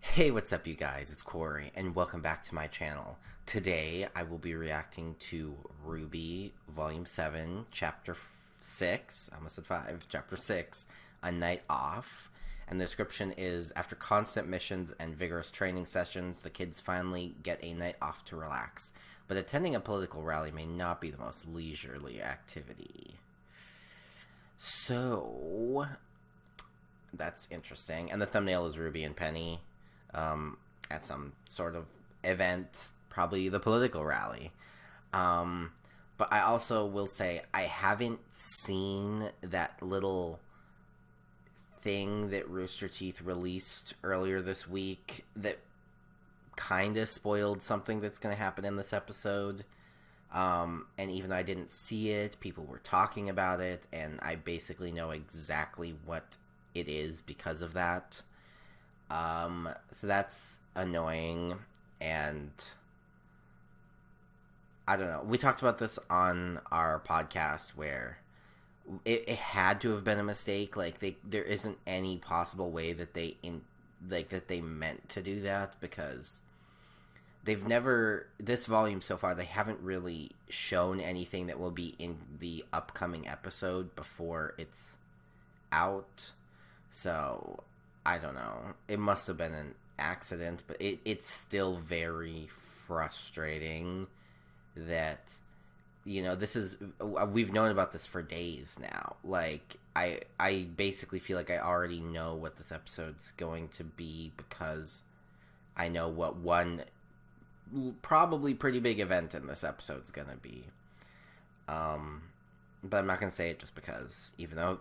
Hey, what's up you guys? It's Corey and welcome back to my channel. Today I will be reacting to RWBY Volume 7, Chapter 6, I almost said 5, Chapter 6, A Night Off. And the description is, after constant missions and vigorous training sessions, the kids finally get a night off to relax. But attending a political rally may not be the most leisurely activity. So, that's interesting. And the thumbnail is Ruby and Penny at some sort of event, probably the political rally. But I also will say I haven't seen that little thing that Rooster Teeth released earlier this week that kind of spoiled something that's going to happen in this episode. And even though I didn't see it, people were talking about it, and I basically know exactly what it is because of that. So that's annoying, and I don't know. We talked about this on our podcast where it had to have been a mistake. Like there isn't any possible way that they meant to do that, because they've never, this volume so far, they haven't really shown anything that will be in the upcoming episode before it's out. So I don't know. It must have been an accident, but it's still very frustrating that, you know, this is, we've known about this for days now. Like, I basically feel like I already know what this episode's going to be, because I know what one probably pretty big event in this episode's gonna be. But I'm not gonna say it just because, even though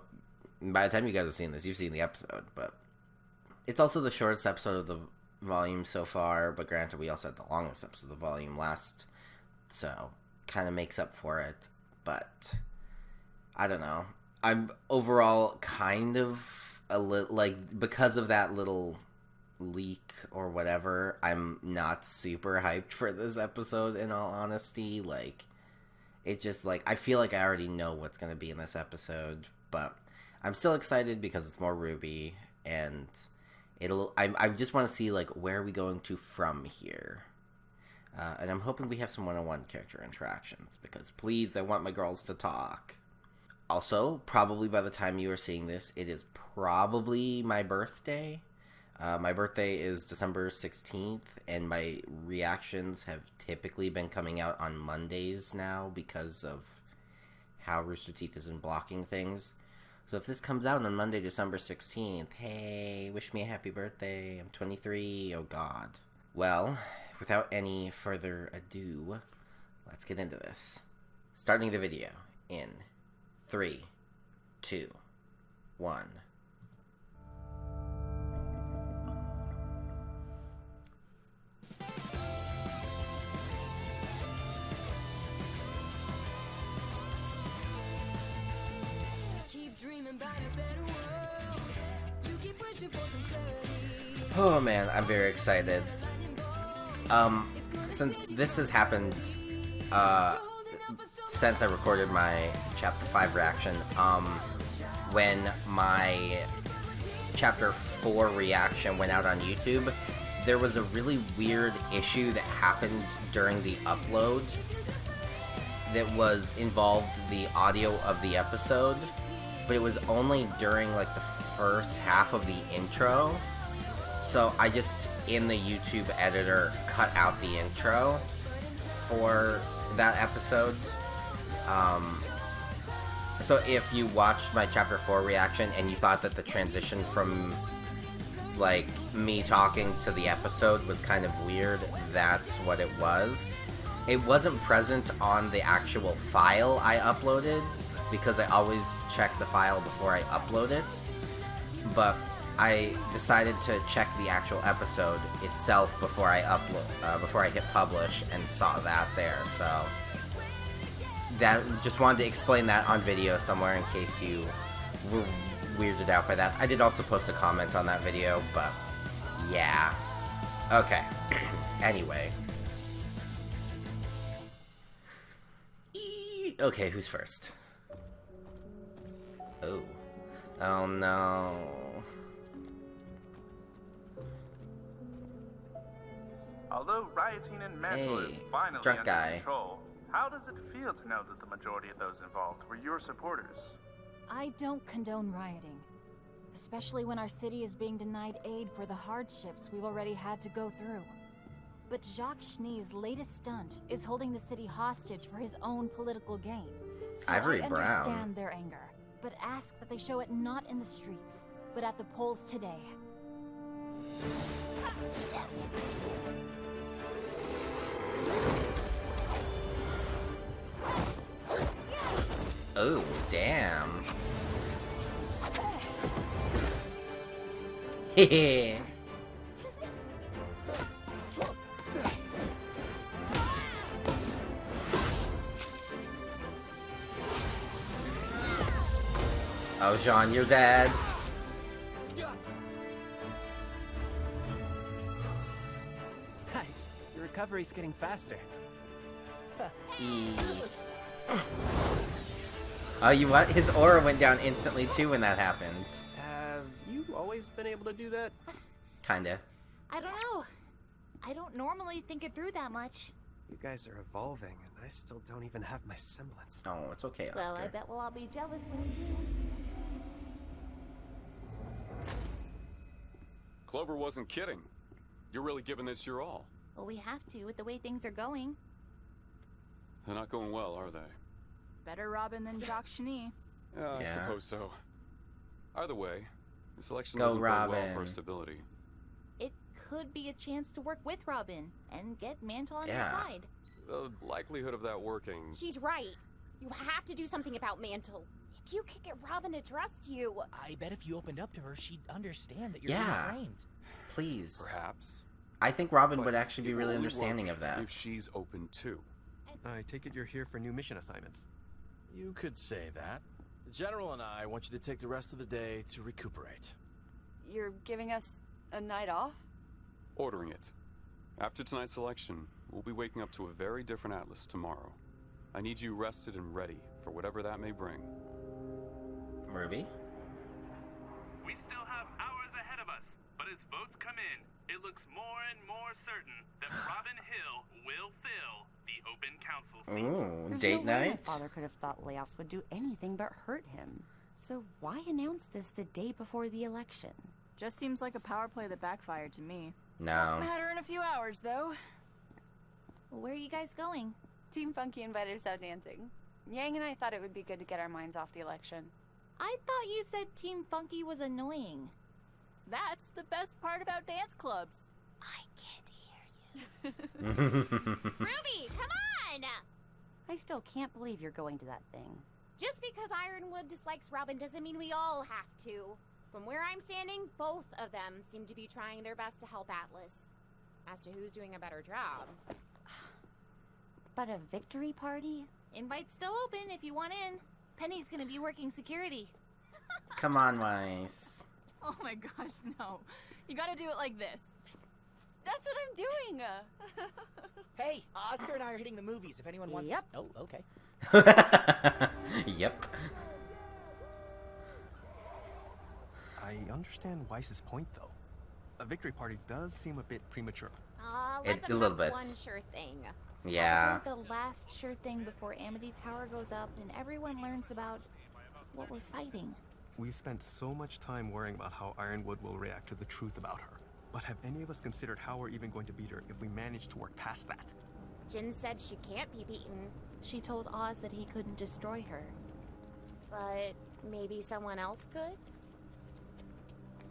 by the time you guys have seen this, you've seen the episode, but it's also the shortest episode of the volume so far, but granted, we also had the longest episode of the volume last, so kind of makes up for it. But I don't know. I'm overall kind of a little, like, because of that little leak or whatever, I'm not super hyped for this episode, in all honesty. Like, it just, like, I feel like I already know what's going to be in this episode, but I'm still excited because it's more RWBY, and I just want to see, like, where are we going to from here? And I'm hoping we have some one-on-one character interactions, because please, I want my girls to talk. Also, probably by the time you are seeing this, it is probably my birthday. My birthday is December 16th, and my reactions have typically been coming out on Mondays now because of how Rooster Teeth has been blocking things. So if this comes out on Monday, December 16th, hey, wish me a happy birthday. I'm 23. Oh, God. Well, without any further ado, let's get into this. Starting the video in 3, 2, 1. Oh man, I'm very excited. Since this has happened, since I recorded my Chapter 5 reaction, when my Chapter 4 reaction went out on YouTube, there was a really weird issue that happened during the upload that was involved the audio of the episode, but it was only during, like, the first half of the intro. So I just, in the YouTube editor, cut out the intro for that episode. So if you watched my Chapter 4 reaction and you thought that the transition from, like, me talking to the episode was kind of weird, that's what it was. It wasn't present on the actual file I uploaded, because I always check the file before I upload it. But I decided to check the actual episode itself before I upload, before I hit publish, and saw that there. So that, just wanted to explain that on video somewhere in case you were weirded out by that. I did also post a comment on that video, but yeah. Okay. Anyway. Okay, who's first? Oh. Oh no. Although rioting in Mantle is Hey, finally drunk under guy. control, how does it feel to know that the majority of those involved were your supporters? I don't condone rioting. Especially when our city is being denied aid for the hardships we've already had to go through. But Jacques Schnee's latest stunt is holding the city hostage for his own political gain. So Ivory I Brown. understand their anger, but ask that they show it not in the streets, but at the polls today. Oh, damn. Hehe. Oh, Jean, you're dead. Nice. Your recovery's getting faster. Oh, you what? His aura went down instantly too when that happened. Have you always been able to do that? Kinda. I don't know. I don't normally think it through that much. You guys are evolving, and I still don't even have my semblance. Oh, it's okay, Oscar. Well, I bet we'll all be jealous when you do. Clover wasn't kidding. You're really giving this your all. Well, we have to with the way things are going. They're not going well, are they? Better Robin than Jacques Schnee. Yeah, I Yeah. suppose so. Either way, the selection Go, doesn't bode well Robin. for stability. It could be a chance to work with Robin and get Mantle on Yeah. your side. The likelihood of that working... She's right. You have to do something about Mantle. If you could get Robin to trust you. I bet if you opened up to her, she'd understand that you're Yeah. being framed. Please. Perhaps. I think Robin But would actually be it really only understanding work of that. If she's open too. I take it you're here for new mission assignments. You could say that. The General and I want you to take the rest of the day to recuperate. You're giving us a night off? Ordering it. After tonight's selection, we'll be waking up to a very different Atlas tomorrow. I need you rested and ready for whatever that may bring. Ruby? We still have hours ahead of us, but as votes come in, it looks more and more certain that Robin Hill will fill the open council seat. Ooh, There's date no way my night? father could have thought layoffs would do anything but hurt him. So why announce this the day before the election? Just seems like a power play that backfired to me. No. Matter in a few hours, though. Well, where are you guys going? Team Funky invited us out dancing. Yang and I thought it would be good to get our minds off the election. I thought you said Team Funky was annoying. That's the best part about dance clubs. I can't hear you. Ruby, come on! I still can't believe you're going to that thing. Just because Ironwood dislikes Robin doesn't mean we all have to. From where I'm standing, both of them seem to be trying their best to help Atlas. As to who's doing a better job. But a victory party? Invite's still open if you want in. Penny's gonna be working security. Come on, Weiss. Oh my gosh, no. You gotta do it like this. That's what I'm doing! Hey, Oscar and I are hitting the movies if anyone wants Yep. to... Oh, okay. Yep. I understand Weiss's point, though. A victory party does seem a bit premature. Let A them little have bit. one sure thing. Yeah. Probably the last sure thing before Amity Tower goes up and everyone learns about what we're fighting. We've spent so much time worrying about how Ironwood will react to the truth about her. But have any of us considered how we're even going to beat her if we manage to work past that? Jin said she can't be beaten, She told Oz that he couldn't destroy her. but maybe someone else could?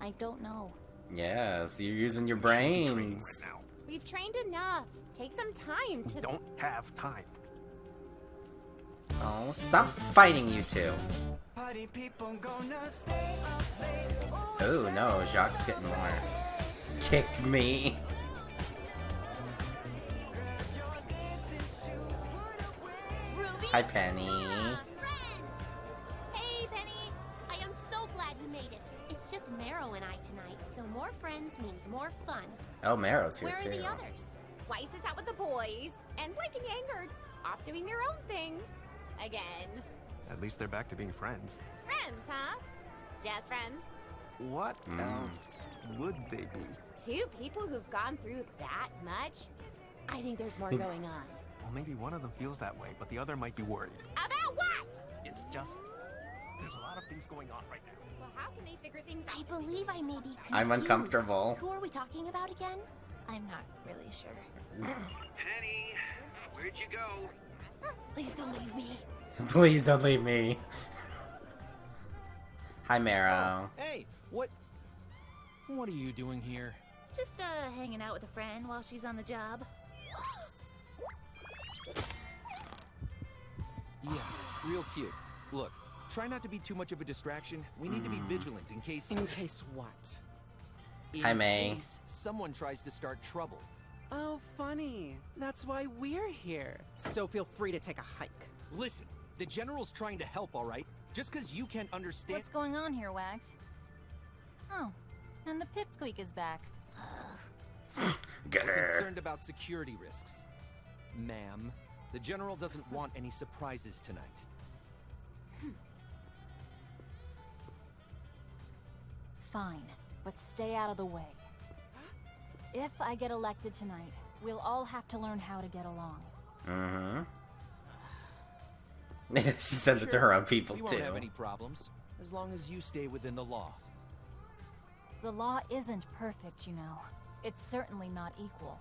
I don't know. Yes, you're using your We should be training brains. right now. We've trained enough. Take some time We to... don't have time. Oh, stop fighting, you two. Oh no, Jacques getting more. Kick me. Ruby? Hi, Penny. Hey, Penny. I am so glad you made it. It's just Marrow and I tonight, so more friends means more fun. Oh, Marrow's here Where too. are the others? Weiss is out with the boys, and Blake and Yang are off doing their own thing. Again. At least they're back to being friends. Friends, huh? Jazz friends? What else would they be? Two people who've gone through that much? I think there's more going on. Well, maybe one of them feels that way, but the other might be worried. About what? It's just... there's a lot of things going on right now. Well, how can they figure things out? I believe I may be confused. I'm uncomfortable. Who are we talking about again? I'm not really sure. Penny, where'd you go? Please don't leave me. Please don't leave me. Hi, Marrow. Hey, what are you doing here? Just hanging out with a friend while she's on the job. Yeah, real cute. Look, try not to be too much of a distraction. We need to be vigilant in case... In case what? Hi, May. In case someone tries to start trouble. Oh, funny. That's why we're here. So feel free to take a hike. Listen, the General's trying to help, all right? Just because you can't understand... What's going on here, Wags? Oh, and the pipsqueak is back. Get her. Concerned about security risks. Ma'am, the General doesn't want any surprises tonight. Fine, but stay out of the way. If I get elected tonight, we'll all have to learn how to get along. She sent it to her own people, we too. won't have any problems, as long as you stay within the law. The law isn't perfect, you know. It's certainly not equal.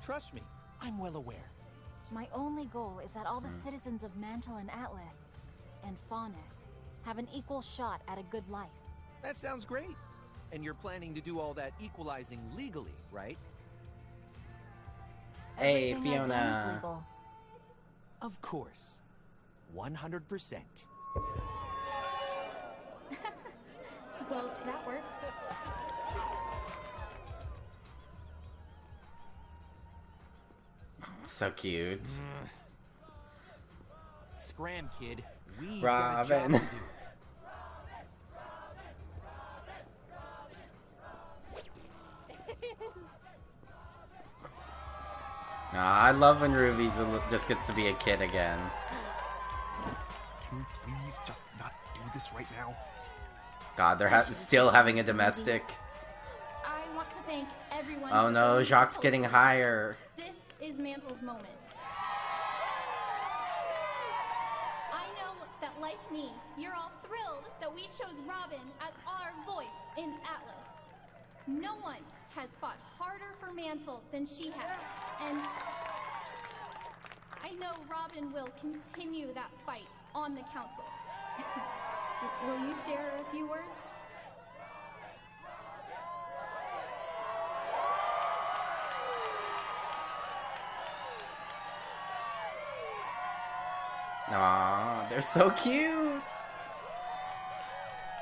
Trust me, I'm well aware. My only goal is that all the citizens of Mantle and Atlas, and Faunus, have an equal shot at a good life. That sounds great. And you're planning to do all that equalizing legally, right? Hey, Everything I've done is Fiona. legal. Of course. 100%. Well, that worked. So cute. Scram, kid. We've got a job Robin. to do. Nah, I love when Ruby just gets to be a kid again. Can we please just not do this right now? God, they're still having a domestic. I want to thank everyone. Oh for no, voting Jacques for getting Mantle's higher. This is Mantle's moment. I know that, like me, you're all thrilled that we chose Robin as our voice in Atlas. No one has fought harder for Mantle than she has, and I know Robin will continue that fight on the council. Will you share a few words? Aw, they're so cute.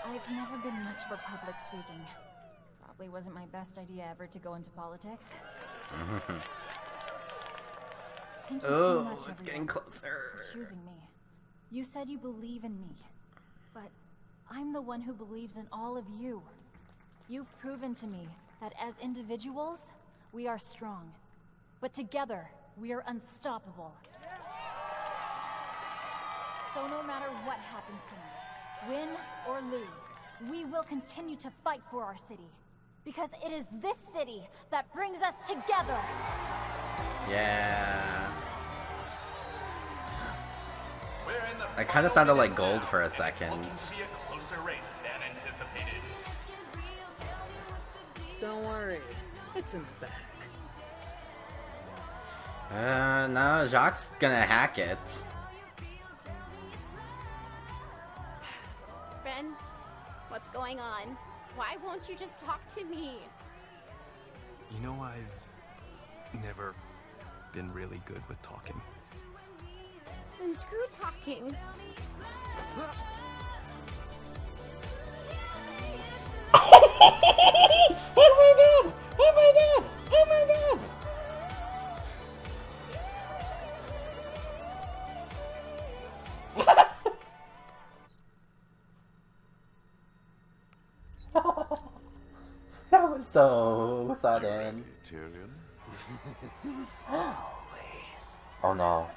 I've never been much for public speaking. Probably wasn't my best idea ever to go into politics. Thank you so much, it's everyone, getting closer. for choosing me. You said you believe in me, but I'm the one who believes in all of you. You've proven to me that as individuals, we are strong, but together, we are unstoppable. So no matter what happens tonight, win or lose, we will continue to fight for our city. Because it is this city that brings us together. Yeah. That kind of sounded like gold for a second. Looking to be a closer race than anticipated. Don't worry, it's in the bag. No, Jacques gonna hack it. Ben, what's going on? Why won't you just talk to me? You know, I've never been really good with talking. Then screw talking. Oh my god! Oh my god! Oh my god! That was so sudden. Tyrion? Oh no.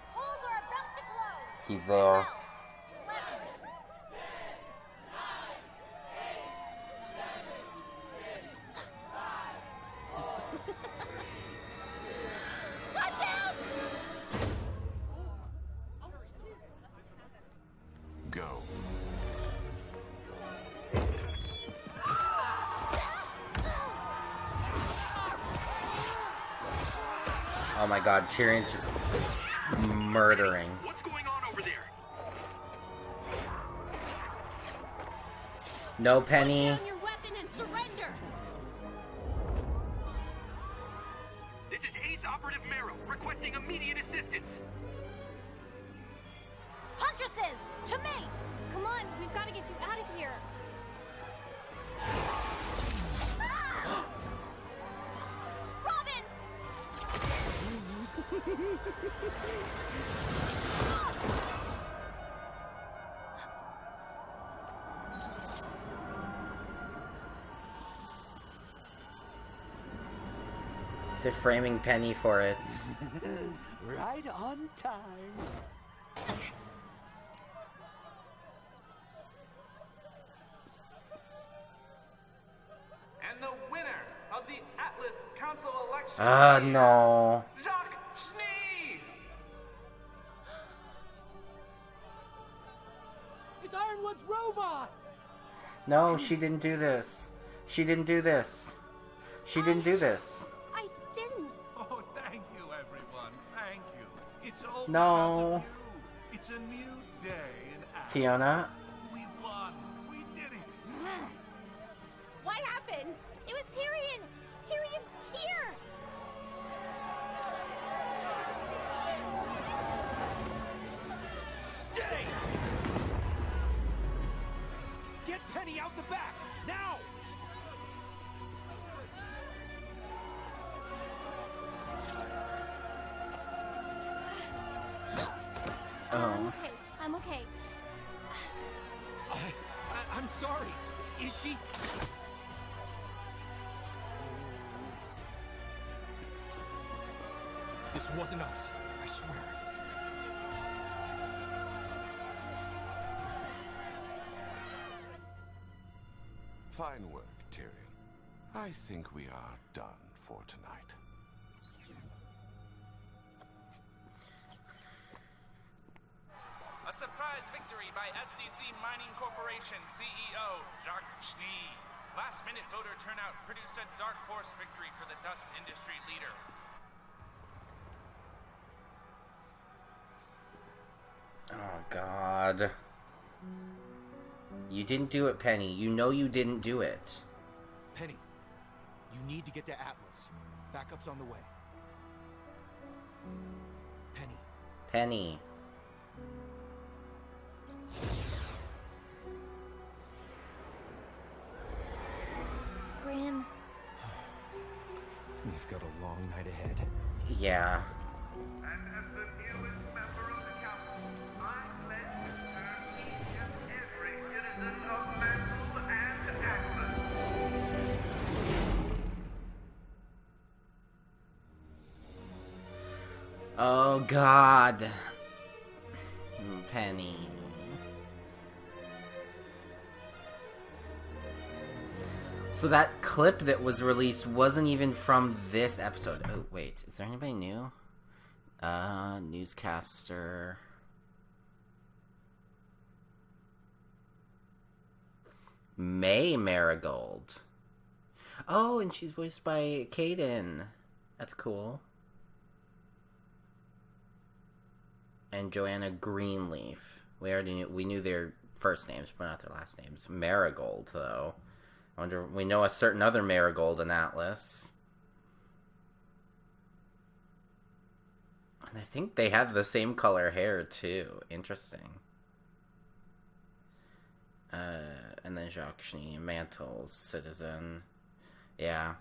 He's there. Oh my god, Tyrion's just murdering. What's going on over there? No, Penny. Put down your weapon and surrender. This is Ace Operative Merrill requesting immediate assistance. Huntresses, to me! Come on, we've got to get you out of here. Robin! They're framing Penny for it. Right on time. And the winner of the Atlas Council election No. Jacques Schnee! It's Ironwood's robot! No, she didn't do this. She didn't do this. She didn't do this. I didn't. Oh, thank you, everyone. Thank you. It's all No. because of you. It's a new day in Atlas. Fiona? We won. We did it. What happened? It was Tyrion! Tyrion's here! Stay! Get Penny out the back! Now! Oh. I'm okay. I'm sorry. Is she? This wasn't us. I swear. Fine work, Tyrion. I think we are done for tonight. A surprise victory by SDC Mining Corporation CEO Jacques Schnee. Last-minute voter turnout produced a dark horse victory for the dust industry leader. Oh, God. You didn't do it, Penny. You know you didn't do it. Penny, you need to get to Atlas. Backup's on the way. Penny. Penny. Grim. We've got a long night ahead. Yeah. And as the newest member of the council, I pledge to serve each and every citizen of Mantle and Atlas. Oh, God. Penny. So that clip that was released wasn't even from this episode. Oh, wait. Is there anybody new? Newscaster. May Marigold. Oh, and she's voiced by Kaden. That's cool. And Joanna Greenleaf. We knew their first names, but not their last names. Marigold, though. I wonder, we know a certain other Marigold in Atlas. And I think they have the same color hair, too. Interesting. And then Jacques Schnee, Mantle's citizen. Yeah.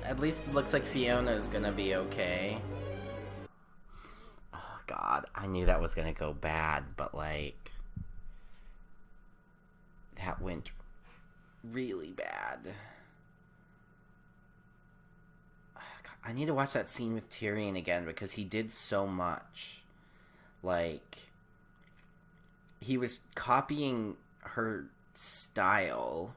At least it looks like Fiona is gonna be okay. Oh, God. I knew that was gonna go bad, but, like... that went really bad. God, I need to watch that scene with Tyrion again, because he did so much. Like... he was copying her style...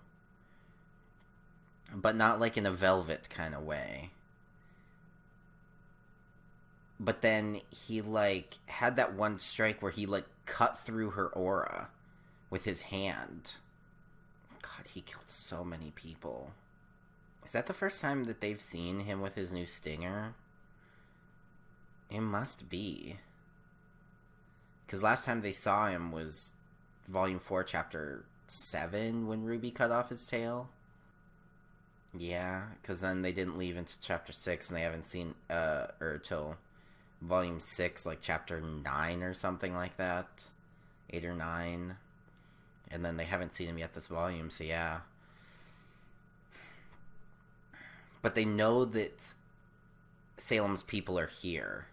but not like in a Velvet kind of way. But then he, like, had that one strike where he, like, cut through her aura with his hand. God, he killed so many people. Is that the first time that they've seen him with his new stinger? It must be. Because last time they saw him was Volume 4, Chapter 7, when Ruby cut off his tail. Yeah, because then they didn't leave into Chapter 6, and they haven't seen, or till Volume 6, like Chapter 9 or something like that. 8 or 9. And then they haven't seen him yet this volume, so yeah. But they know that Salem's people are here.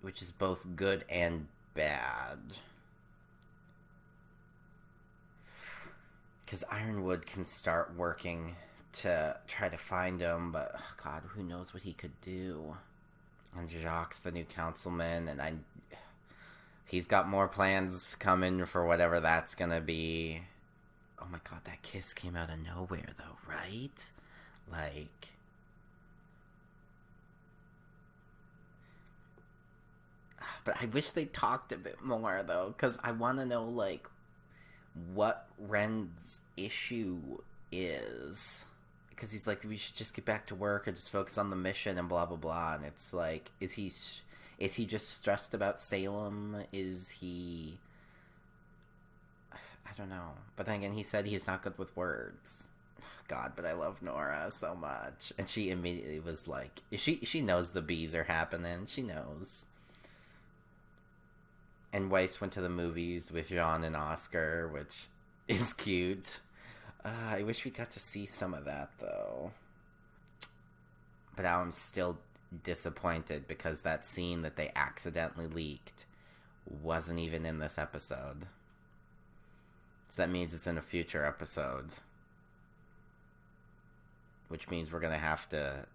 Which is both good and bad. Because Ironwood can start working to try to find him, but God, who knows what he could do. And Jacques, the new councilman, and he's got more plans coming for whatever that's gonna be. Oh my God, that kiss came out of nowhere, though, right? Like, but I wish they talked a bit more, though, because I want to know, like, what Ren's issue is. Because he's like, we should just get back to work and just focus on the mission and blah, blah, blah. And it's like, is he just stressed about Salem? Is he... I don't know. But then again, he said he's not good with words. God, but I love Nora so much. And she immediately was like... She knows the bees are happening. She knows. And Weiss went to the movies with Jean and Oscar, which is cute. I wish we got to see some of that, though. But now I'm still disappointed because that scene that they accidentally leaked wasn't even in this episode. So that means it's in a future episode. Which means we're gonna have to...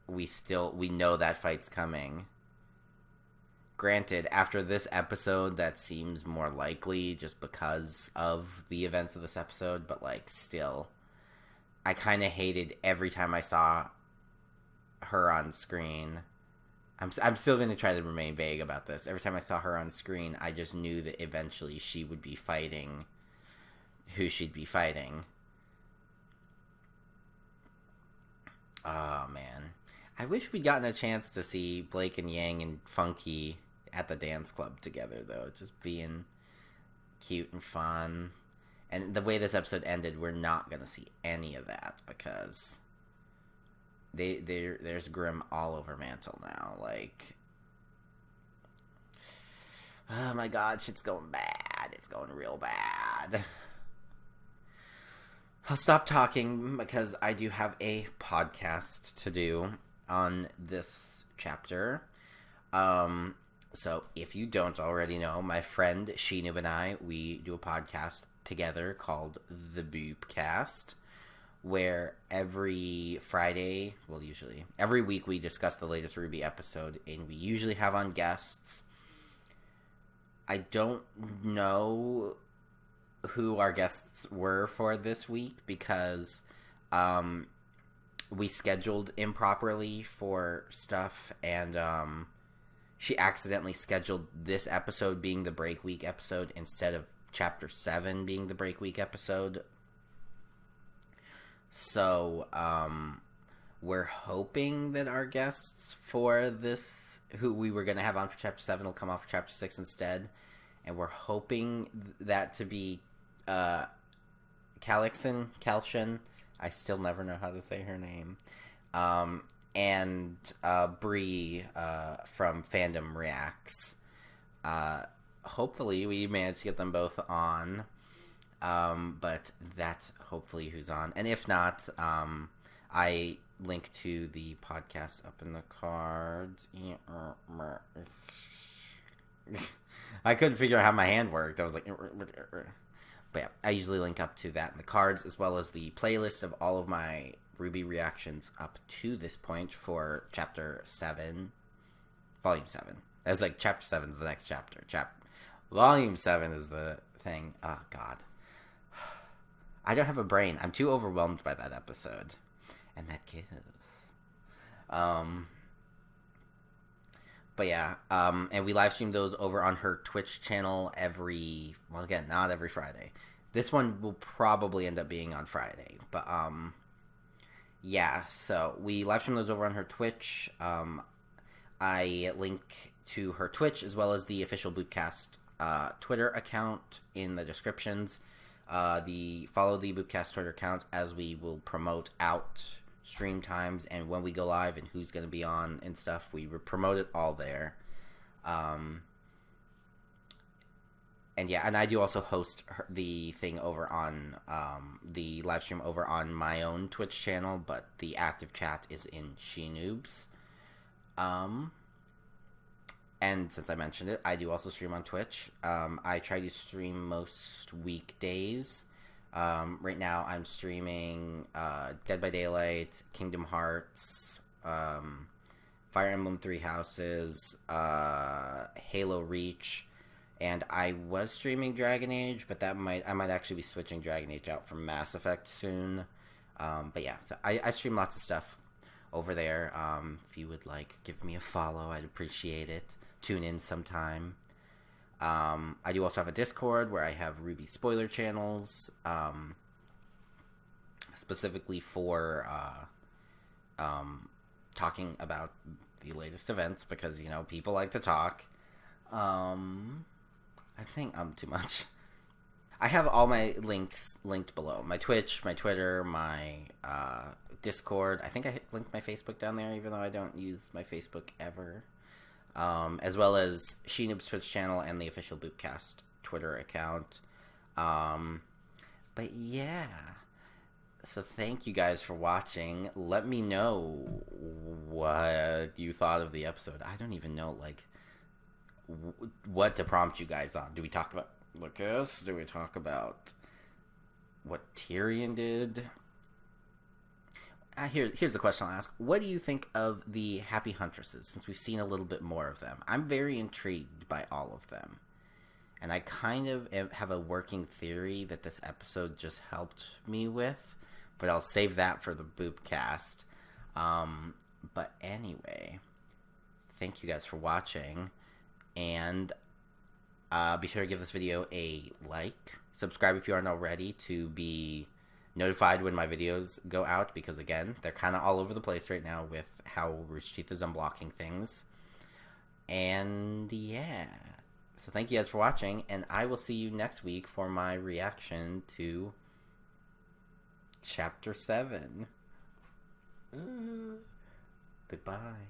We know that fight's coming. Granted, after this episode, that seems more likely just because of the events of this episode, but, like, still. I kind of hated every time I saw her on screen. I'm still going to try to remain vague about this. Every time I saw her on screen, I just knew that eventually she would be fighting who she'd be fighting. Oh, man. I wish we'd gotten a chance to see Blake and Yang and Funky at the dance club together, though. Just being cute and fun. And the way this episode ended, we're not going to see any of that because there's Grim all over Mantle now. Like, oh my God, shit's going bad. It's going real bad. I'll stop talking because I do have a podcast to do on this chapter. So if you don't already know, my friend Sheenub and I, we do a podcast together called The Boopcast, where every Friday, well, usually every week, we discuss the latest RWBY episode, and we usually have on guests. I don't know who our guests were for this week because we scheduled improperly for stuff, and she accidentally scheduled this episode being the break week episode instead of Chapter 7 being the break week episode. So, we're hoping that our guests for this, who we were going to have on for Chapter 7, will come off for Chapter 6 instead. And we're hoping that to be Calixin. I still never know how to say her name. And Bree from Fandom Reacts. Hopefully we manage to get them both on. But that's hopefully who's on. And if not, I link to the podcast up in the cards. I couldn't figure out how my hand worked. I was like... But yeah, I usually link up to that in the cards, as well as the playlist of all of my RWBY reactions up to this point for Chapter 7. Volume 7. I was like, Chapter 7 is the next chapter. Volume 7 is the thing. Oh, God. I don't have a brain. I'm too overwhelmed by that episode. And that kiss. But yeah, and we live stream those over on her Twitch channel again, not every Friday. This one will probably end up being on Friday, but yeah, so we live stream those over on her Twitch. I link to her Twitch as well as the official Boopcast Twitter account in the descriptions. Follow the Boopcast Twitter account, as we will promote out stream times and when we go live and who's going to be on and stuff. We promote it all there. And yeah, and I do also host the thing over on the live stream over on my own Twitch channel, but the active chat is in She Noobs. And since I mentioned it, I do also stream on Twitch. I try to stream most weekdays. Right now I'm streaming Dead by Daylight, Kingdom Hearts, Fire Emblem Three Houses, Halo Reach, and I was streaming Dragon Age, but I might actually be switching Dragon Age out from Mass Effect soon. But yeah, so I stream lots of stuff over there. If you would give me a follow, I'd appreciate it. Tune in sometime. I do also have a Discord where I have RWBY spoiler channels, specifically for talking about the latest events, because people like to talk. I think I'm too much. I have all my links linked below. My Twitch, my Twitter, my Discord. I think I linked my Facebook down there, even though I don't use my Facebook ever. As well as She Noob's Twitch channel and the official Boopcast Twitter account. But yeah. So thank you guys for watching. Let me know what you thought of the episode. I don't even know, what to prompt you guys on. Do we talk about Lucas? Do we talk about what Tyrion did? Here's the question I'll ask. What do you think of the Happy Huntresses, since we've seen a little bit more of them? I'm very intrigued by all of them. And I kind of have a working theory that this episode just helped me with, but I'll save that for the Boopcast. But anyway, thank you guys for watching, and be sure to give this video a like. Subscribe if you aren't already to be notified when my videos go out, because again, they're kind of all over the place right now with how Rooster Teeth is unblocking things. And yeah, so thank you guys for watching, and I will see you next week for my reaction to Chapter 7. Goodbye.